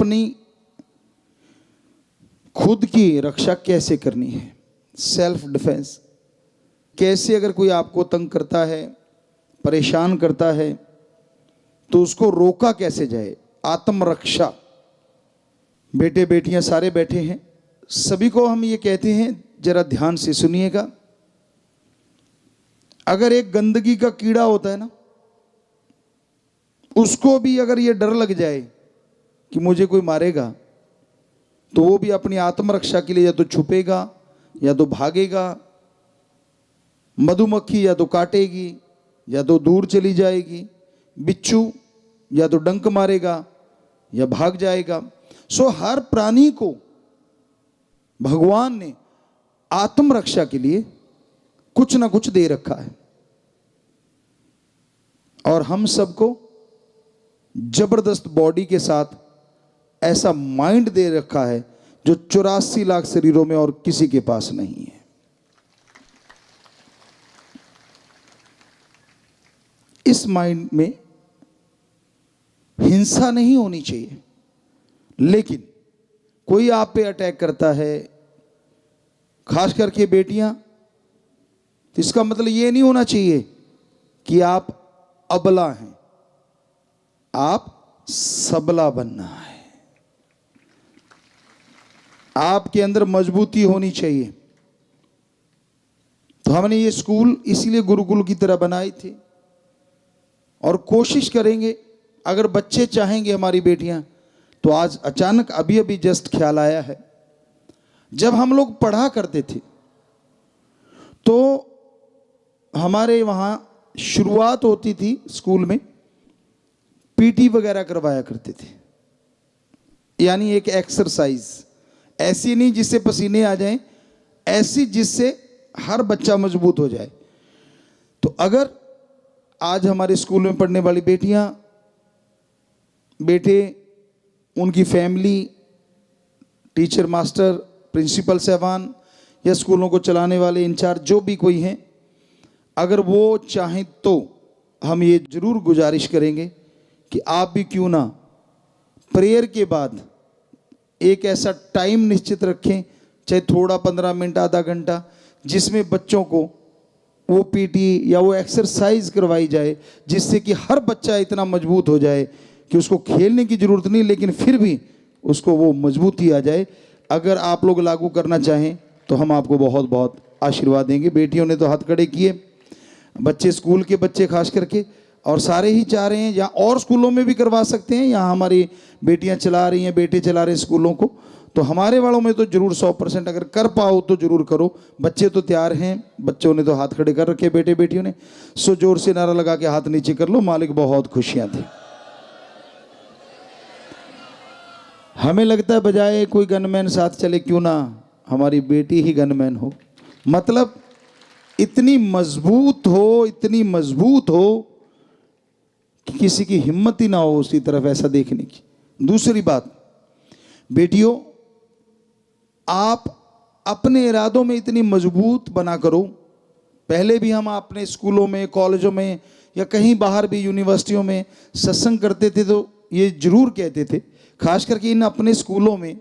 अपनी खुद की रक्षा कैसे करनी है, सेल्फ डिफेंस कैसे, अगर कोई आपको तंग करता है, परेशान करता है, तो उसको रोका कैसे जाए, आत्मरक्षा। बेटे बेटियां सारे बैठे हैं, सभी को हम ये कहते हैं, जरा ध्यान से सुनिएगा। अगर एक गंदगी का कीड़ा होता है ना, उसको भी अगर ये डर लग जाए कि मुझे कोई मारेगा, तो वो भी अपनी आत्मरक्षा के लिए या तो छुपेगा या तो भागेगा। मधुमक्खी या तो काटेगी या तो दूर चली जाएगी, बिच्छू या तो डंक मारेगा या भाग जाएगा। सो हर प्राणी को भगवान ने आत्मरक्षा के लिए कुछ ना कुछ दे रखा है, और हम सबको जबरदस्त बॉडी के साथ ऐसा माइंड दे रखा है जो 84 लाख शरीरों में और किसी के पास नहीं है। इस माइंड में हिंसा नहीं होनी चाहिए, लेकिन कोई आप पे अटैक करता है, खास करके बेटियां, तो इसका मतलब ये नहीं होना चाहिए कि आप अबला हैं, आप सबला बनना है। आपके अंदर मजबूती होनी चाहिए। तो हमने ये स्कूल इसीलिए गुरुकुल की तरह बनाए थे, और कोशिश करेंगे, अगर बच्चे चाहेंगे, हमारी बेटियां, तो आज अचानक अभी अभी जस्ट ख्याल आया है, जब हम लोग पढ़ा करते थे तो हमारे वहाँ शुरुआत होती थी स्कूल में, पीटी वगैरह करवाया करते थे, यानी एक एक्सरसाइज ऐसी नहीं जिससे पसीने आ जाएं, ऐसी जिससे हर बच्चा मजबूत हो जाए। तो अगर आज हमारे स्कूल में पढ़ने वाली बेटियां, बेटे, उनकी फैमिली, टीचर, मास्टर, प्रिंसिपल साहबान या स्कूलों को चलाने वाले इंचार्ज जो भी कोई हैं, अगर वो चाहें तो हम ये जरूर गुजारिश करेंगे कि आप भी क्यों ना प्रेयर के बाद एक ऐसा टाइम निश्चित रखें, चाहे थोड़ा 15 मिनट, आधा घंटा, जिसमें बच्चों को वो पीटी या वो एक्सरसाइज करवाई जाए, जिससे कि हर बच्चा इतना मजबूत हो जाए कि उसको खेलने की ज़रूरत नहीं, लेकिन फिर भी उसको वो मजबूती आ जाए। अगर आप लोग लागू करना चाहें तो हम आपको बहुत बहुत आशीर्वाद देंगे। बेटियों ने तो हाथ खड़े किए, बच्चे, स्कूल के बच्चे खास करके, और सारे ही चाह रहे हैं, या और स्कूलों में भी करवा सकते हैं, यहाँ हमारी बेटियाँ चला रही हैं, बेटे चला रहे हैं स्कूलों को, तो हमारे वालों में तो जरूर 100% अगर कर पाओ तो जरूर करो। बच्चे तो तैयार हैं, बच्चों ने तो हाथ खड़े कर रखे, बेटे बेटियों ने। सो जोर से नारा लगा के हाथ नीचे कर लो, मालिक बहुत खुशियाँ थी। हमें लगता है बजाय कोई गनमैन साथ चले, क्यों ना हमारी बेटी ही गनमैन हो, मतलब इतनी मजबूत हो, इतनी मजबूत हो कि किसी की हिम्मत ही ना हो उसकी तरफ ऐसा देखने की। दूसरी बात, बेटियों, आप अपने इरादों में इतनी मजबूत बना करो। पहले भी हम अपने स्कूलों में, कॉलेजों में या कहीं बाहर भी यूनिवर्सिटियों में सत्संग करते थे तो ये जरूर कहते थे, खास करके इन अपने स्कूलों में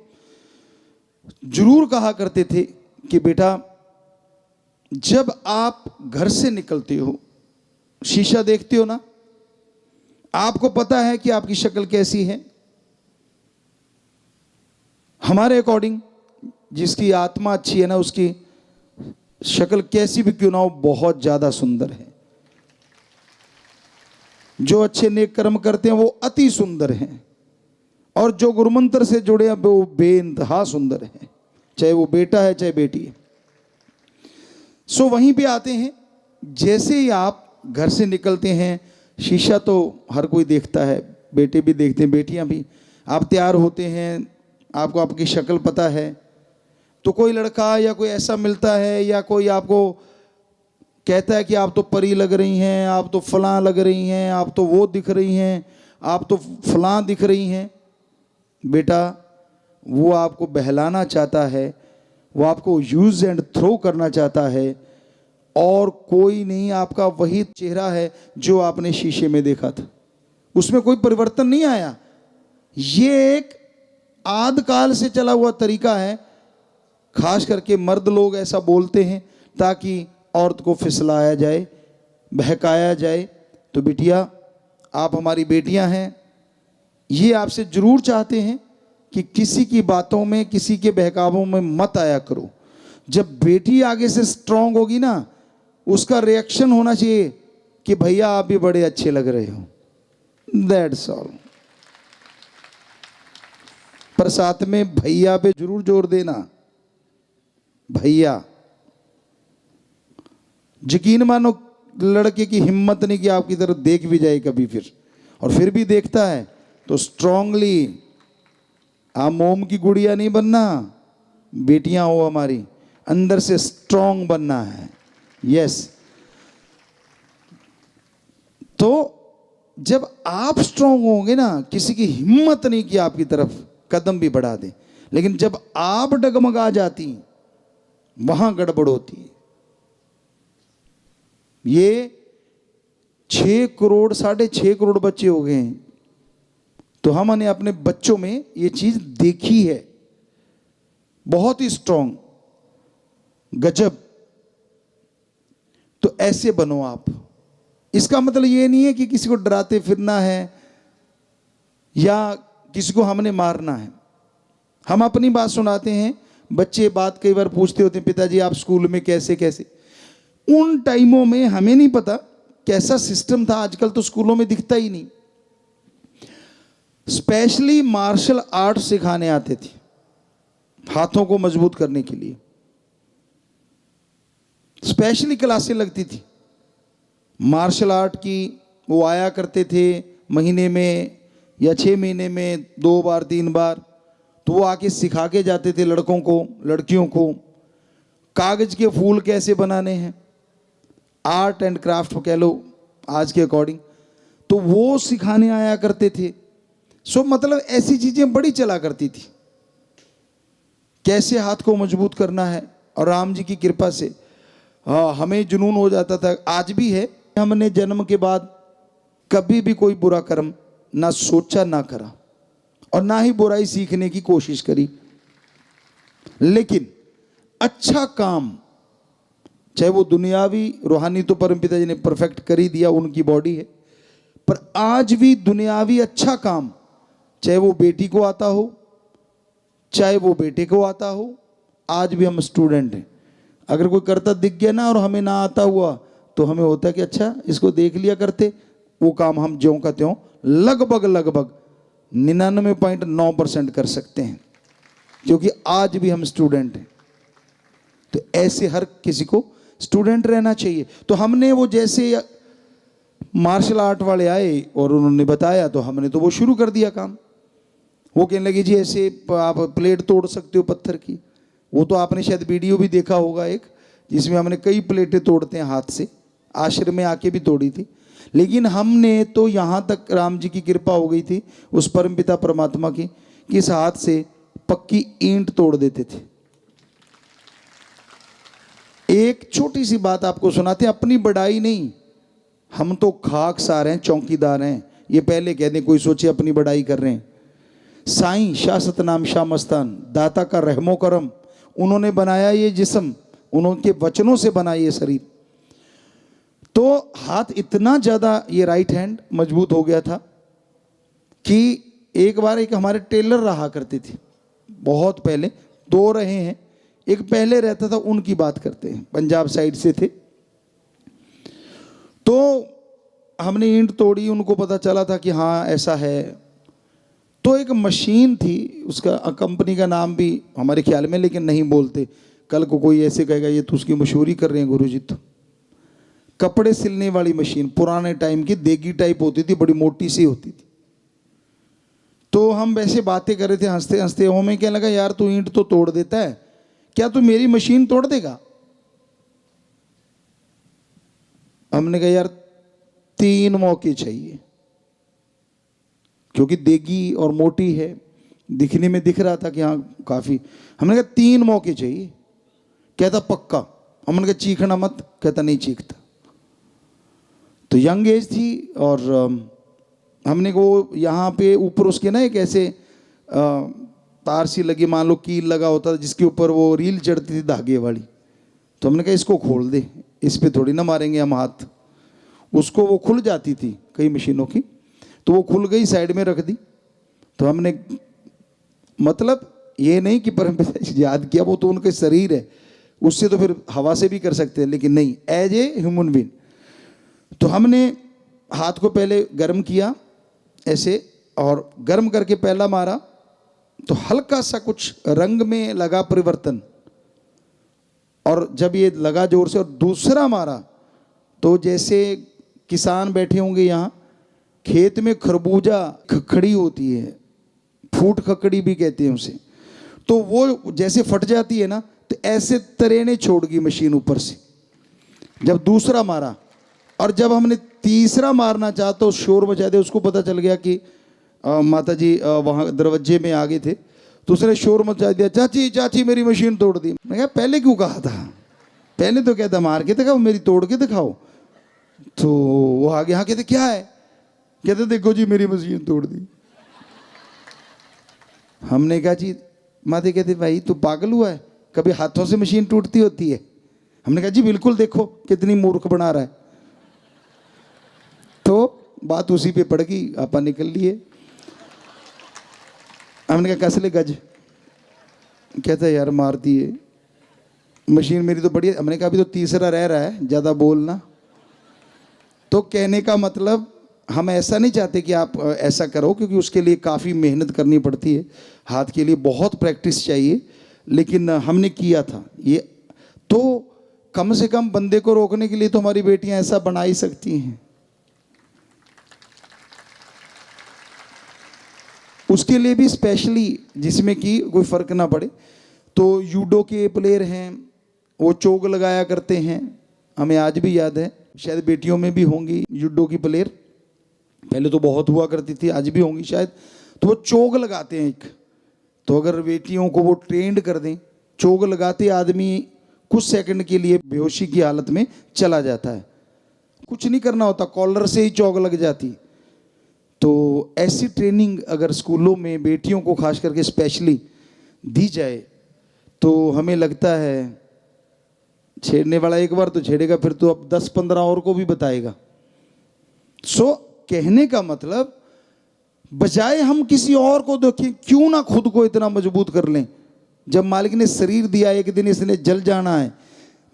जरूर कहा करते थे कि बेटा, जब आप घर से निकलते हो, शीशा देखते हो ना, आपको पता है कि आपकी शक्ल कैसी है। हमारे अकॉर्डिंग जिसकी आत्मा अच्छी है ना, उसकी शक्ल कैसी भी क्यों ना हो, बहुत ज्यादा सुंदर है। जो अच्छे नेक कर्म करते हैं वो अति सुंदर हैं, और जो गुरुमंत्र से जुड़े हैं वो बेइंतहा सुंदर है, चाहे वो बेटा है चाहे बेटी है। सो वहीं पे आते हैं, जैसे ही आप घर से निकलते हैं, शीशा तो हर कोई देखता है, बेटे भी देखते हैं, बेटियां भी। आप तैयार होते हैं, आपको आपकी शक्ल पता है, तो कोई लड़का या कोई ऐसा मिलता है, या कोई आपको कहता है कि आप तो परी लग रही हैं, आप तो फलां लग रही हैं, आप तो वो दिख रही हैं, आप तो फलां दिख रही हैं। बेटा, वो आपको बहलाना चाहता है, वो आपको यूज एंड थ्रो करना चाहता है, और कोई नहीं, आपका वही चेहरा है जो आपने शीशे में देखा था, उसमें कोई परिवर्तन नहीं आया। ये एक आदिकाल से चला हुआ तरीका है, खास करके मर्द लोग ऐसा बोलते हैं ताकि औरत को फिसलाया जाए, बहकाया जाए। तो बिटिया, आप हमारी बेटियां हैं, ये आपसे जरूर चाहते हैं कि किसी की बातों में, किसी के बहकावों में मत आया करो। जब बेटी आगे से स्ट्रांग होगी ना, उसका रिएक्शन होना चाहिए कि भैया आप भी बड़े अच्छे लग रहे हो, दैट्स ऑल। पर साथ में भैया पे जरूर जोर देना, भैया। यकीन मानो लड़के की हिम्मत नहीं कि आपकी तरफ देख भी जाए कभी, और फिर भी देखता है तो स्ट्रांगली, आप मोम की गुड़िया नहीं बनना, बेटियां हो हमारी, अंदर से स्ट्रांग बनना है। यस। तो जब आप स्ट्रांग होंगे ना, किसी की हिम्मत नहीं कि आपकी तरफ कदम भी बढ़ा दे। लेकिन जब आप डगमगा जाती, वहां गड़बड़ होती है। ये 6 करोड़ 6.5 करोड़ बच्चे हो गए हैं, तो हमने अपने बच्चों में ये चीज देखी है, बहुत ही स्ट्रांग, गजब। तो ऐसे बनो आप। इसका मतलब ये नहीं है कि किसी को डराते फिरना है या किसी को हमने मारना है। हम अपनी बात सुनाते हैं, बच्चे बात कई बार पूछते होते हैं, पिताजी आप स्कूल में कैसे कैसे। उन टाइमों में हमें नहीं पता कैसा सिस्टम था, आजकल तो स्कूलों में दिखता ही नहीं। स्पेशली मार्शल आर्ट सिखाने आते थे, हाथों को मजबूत करने के लिए स्पेशली क्लासें लगती थी मार्शल आर्ट की। वो आया करते थे महीने में या 6 महीने में 2 बार 3 बार। तो वो आके सिखा के जाते थे लड़कों को, लड़कियों को कागज के फूल कैसे बनाने हैं, आर्ट एंड क्राफ्ट कह लो आज के अकॉर्डिंग। तो वो सिखाने आया करते थे। सो मतलब ऐसी चीजें बड़ी चला करती थी, कैसे हाथ को मजबूत करना है। और राम जी की कृपा से हमें जुनून हो जाता था, आज भी है। हमने जन्म के बाद कभी भी कोई बुरा कर्म ना सोचा ना करा, और ना ही बुराई सीखने की कोशिश करी। लेकिन अच्छा काम, चाहे वो दुनियावी रूहानी, तो परमपिता जी ने परफेक्ट कर ही दिया, उनकी बॉडी है। पर आज भी दुनियावी अच्छा काम, चाहे वो बेटी को आता हो, चाहे वो बेटे को आता हो, आज भी हम स्टूडेंट हैं। अगर कोई करता दिख गया ना और हमें ना आता हुआ, तो हमें होता है कि अच्छा इसको देख लिया करते, वो काम हम ज्यों का त्यों लगभग 99.9% कर सकते हैं, क्योंकि आज भी हम स्टूडेंट हैं। तो ऐसे हर किसी को स्टूडेंट रहना चाहिए। तो हमने वो जैसे मार्शल आर्ट वाले आए और उन्होंने बताया, तो हमने तो वो शुरू कर दिया काम। वो कहने लगे जी ऐसे आप प्लेट तोड़ सकते हो पत्थर की। वो तो आपने शायद वीडियो भी देखा होगा एक, जिसमें हमने कई प्लेटें तोड़ते हैं हाथ से, आश्रम में आके भी तोड़ी थी। लेकिन हमने तो यहाँ तक राम जी की कृपा हो गई थी उस परमपिता परमात्मा की, कि इस हाथ से पक्की ईंट तोड़ देते थे। एक छोटी सी बात आपको सुनाते हैं, अपनी बड़ाई नहीं, हम तो खाकसार हैं, चौकीदार हैं। ये पहले कह दें, कोई सोचे अपनी बड़ाई कर रहे हैं। साईं शाह सतनाम शाह मस्तान, दाता का रहमो करम, उन्होंने बनाया ये जिस्म, उनके वचनों से बना ये शरीर। तो हाथ इतना ज्यादा, ये राइट हैंड मजबूत हो गया था कि एक बार एक हमारे टेलर रहा करते थे, बहुत पहले, 2 रहे हैं, एक पहले रहता था, उनकी बात करते हैं, पंजाब साइड से थे। तो हमने ईंट तोड़ी, उनको पता चला था कि हाँ ऐसा है। तो एक मशीन थी, उसका कंपनी का नाम भी हमारे ख्याल में, लेकिन नहीं बोलते, कल को कोई ऐसे कहेगा ये तो उसकी मशहूरी कर रहे हैं गुरुजी। तो कपड़े सिलने वाली मशीन, पुराने टाइम की, देगी टाइप होती थी, बड़ी मोटी सी होती थी। तो हम वैसे बातें कर रहे थे हंसते हंसते, हमें क्या लगा, यार तू ईंट तो तोड़ देता है, क्या तू मेरी मशीन तोड़ देगा। हमने कहा यार 3 मौके चाहिए, क्योंकि देगी और मोटी है, दिखने में दिख रहा था कि हाँ काफी। हमने कहा 3 मौके चाहिए। कहता पक्का। हमने कहा चीखना मत। कहता नहीं चीखता। तो यंग एज थी, और हमने को यहाँ पे ऊपर उसके ना एक ऐसे तार सी लगी, मान लो कील लगा होता था जिसके ऊपर वो रील चढ़ती थी धागे वाली, तो हमने कहा इसको खोल दे, इस पे थोड़ी ना मारेंगे हम हाथ। उसको वो खुल जाती थी कई मशीनों की, तो वो खुल गई, साइड में रख दी। तो हमने मतलब ये नहीं कि परमपिता जी याद किया, वो तो उनके शरीर है, उससे तो फिर हवा से भी कर सकते हैं, लेकिन नहीं, एज ए ह्यूमन बीइंग। तो हमने हाथ को पहले गर्म किया ऐसे, और गर्म करके पहला मारा तो हल्का सा कुछ रंग में लगा परिवर्तन, और जब ये लगा जोर से और दूसरा मारा तो जैसे किसान बैठे होंगे यहाँ, खेत में खरबूजा खखड़ी होती है, फूट खकड़ी भी कहते हैं उसे, तो वो जैसे फट जाती है ना, तो ऐसे तरेने छोड़ गई मशीन ऊपर से जब दूसरा मारा। और जब हमने तीसरा मारना चाहा तो शोर मचा दिया, उसको पता चल गया कि माता जी वहाँ दरवाजे में आ गए थे, तो उसने शोर मचा दिया, चाची चाची मेरी मशीन तोड़ दी। मैं कहा पहले क्यों कहा था, पहले तो कहता मार के दिखाओ, मेरी तोड़ के दिखाओ। तो वो आगे, हाँ कहते क्या है, कहते देखो जी मेरी मशीन तोड़ दी। हमने कहा जी, माता कहते भाई तू पागल हुआ है, कभी हाथों से मशीन टूटती होती है? हमने कहा जी बिल्कुल, देखो कितनी मूर्ख बना रहा है। तो बात उसी पे पड़ गई, आपा निकल लिए। हमने कहा कसले गज, कहता यार मार दिए, मशीन मेरी तो बढ़िया। हमने कहा अभी तो तीसरा रह रहा है, ज़्यादा बोलना। तो कहने का मतलब हम ऐसा नहीं चाहते कि आप ऐसा करो, क्योंकि उसके लिए काफ़ी मेहनत करनी पड़ती है, हाथ के लिए बहुत प्रैक्टिस चाहिए, लेकिन हमने किया था ये। तो कम से कम बंदे को रोकने के लिए तो हमारी बेटियां ऐसा बना ही सकती हैं। उसके लिए भी स्पेशली, जिसमें कि कोई फर्क ना पड़े। तो यूडो के प्लेयर हैं, वो चोग लगाया करते हैं, हमें आज भी याद है, शायद बेटियों में भी होंगी यूडो की प्लेयर, पहले तो बहुत हुआ करती थी, आज भी होंगी शायद। तो वो चोग लगाते हैं एक, तो अगर बेटियों को वो ट्रेंड कर दें, चोग लगाते आदमी कुछ सेकंड के लिए बेहोशी की हालत में चला जाता है, कुछ नहीं करना होता, कॉलर से ही चोग लग जाती। तो ऐसी ट्रेनिंग अगर स्कूलों में बेटियों को खास करके स्पेशली दी जाए, तो हमें लगता है छेड़ने वाला एक बार तो छेड़ेगा, फिर तो अब 10-15 और को भी बताएगा। सो कहने का मतलब, बजाय हम किसी और को देखें, क्यों ना खुद को इतना मजबूत कर लें। जब मालिक ने शरीर दिया, एक दिन इसने जल जाना है,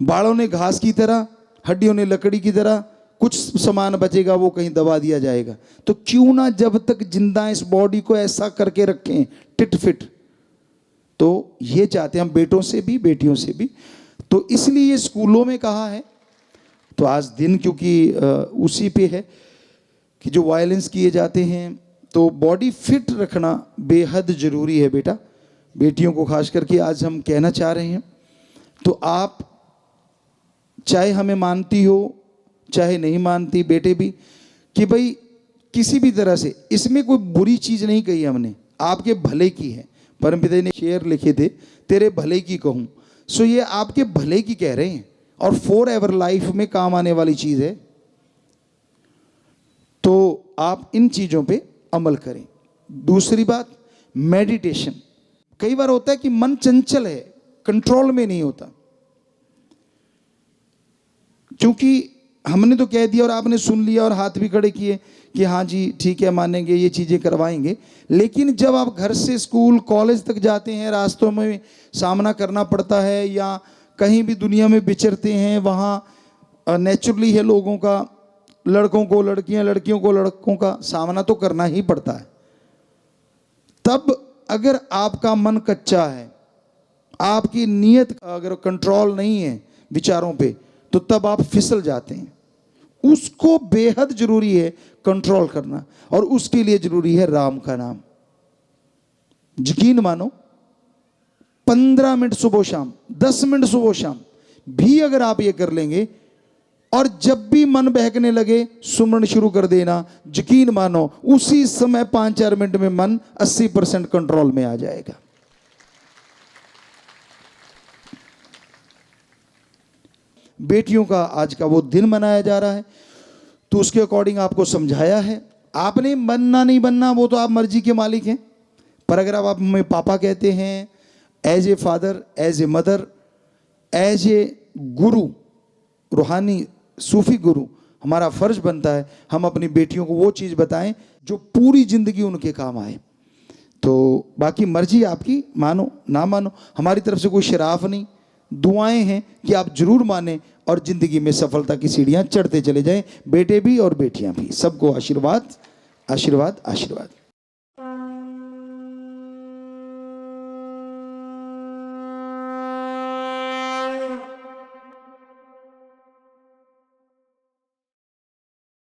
बालों ने घास की तरह, हड्डियों ने लकड़ी की तरह, कुछ सामान बचेगा वो कहीं दबा दिया जाएगा। तो क्यों ना जब तक जिंदा इस बॉडी को ऐसा करके रखें टिट फिट। तो ये चाहते हैं हम, बेटों से भी बेटियों से भी। तो इसलिए ये स्कूलों में कहा है। तो आज दिन क्योंकि उसी पे है कि जो वायलेंस किए जाते हैं, तो बॉडी फिट रखना बेहद ज़रूरी है बेटा, बेटियों को खास करके आज हम कहना चाह रहे हैं। तो आप चाहे हमें मानती हो चाहे नहीं मानती, बेटे भी, कि भाई किसी भी तरह से इसमें कोई बुरी चीज़ नहीं कही हमने, आपके भले की है। परमपिता ने शेर लिखे थे, तेरे भले की कहूँ। सो ये आपके भले की कह रहे हैं, और फॉर एवर लाइफ में काम आने वाली चीज़ है। तो आप इन चीज़ों पे अमल करें। दूसरी बात, मेडिटेशन। कई बार होता है कि मन चंचल है, कंट्रोल में नहीं होता, क्योंकि हमने तो कह दिया और आपने सुन लिया और हाथ भी खड़े किए कि हाँ जी ठीक है मानेंगे, ये चीज़ें करवाएंगे। लेकिन जब आप घर से स्कूल कॉलेज तक जाते हैं, रास्तों में सामना करना पड़ता है, या कहीं भी दुनिया में विचरते हैं, वहाँ नेचुरली है लोगों का, लड़कों को लड़कियां, लड़कियों को लड़कों का सामना तो करना ही पड़ता है। तब अगर आपका मन कच्चा है, आपकी नीयत अगर कंट्रोल नहीं है विचारों पे, तो तब आप फिसल जाते हैं। उसको बेहद जरूरी है कंट्रोल करना, और उसके लिए जरूरी है राम का नाम। यकीन मानो 15 मिनट सुबह शाम, 10 मिनट सुबह शाम भी अगर आप ये कर लेंगे, और जब भी मन बहकने लगे सुमरण शुरू कर देना, यकीन मानो उसी समय 5-4 मिनट में मन 80% कंट्रोल में आ जाएगा। बेटियों का आज का वो दिन मनाया जा रहा है, तो उसके अकॉर्डिंग आपको समझाया है। आपने बनना नहीं बनना वो तो आप मर्जी के मालिक हैं, पर अगर आप हमें पापा कहते हैं, as a father, as a mother, as a guru, रूहानी सूफी गुरु, हमारा फर्ज बनता है हम अपनी बेटियों को वो चीज़ बताएं जो पूरी ज़िंदगी उनके काम आए। तो बाकी मर्जी आपकी, मानो ना मानो, हमारी तरफ से कोई शराफ नहीं, दुआएं हैं कि आप जरूर माने और ज़िंदगी में सफलता की सीढ़ियां चढ़ते चले जाएं, बेटे भी और बेटियां भी। सबको आशीर्वाद, आशीर्वाद, आशीर्वाद।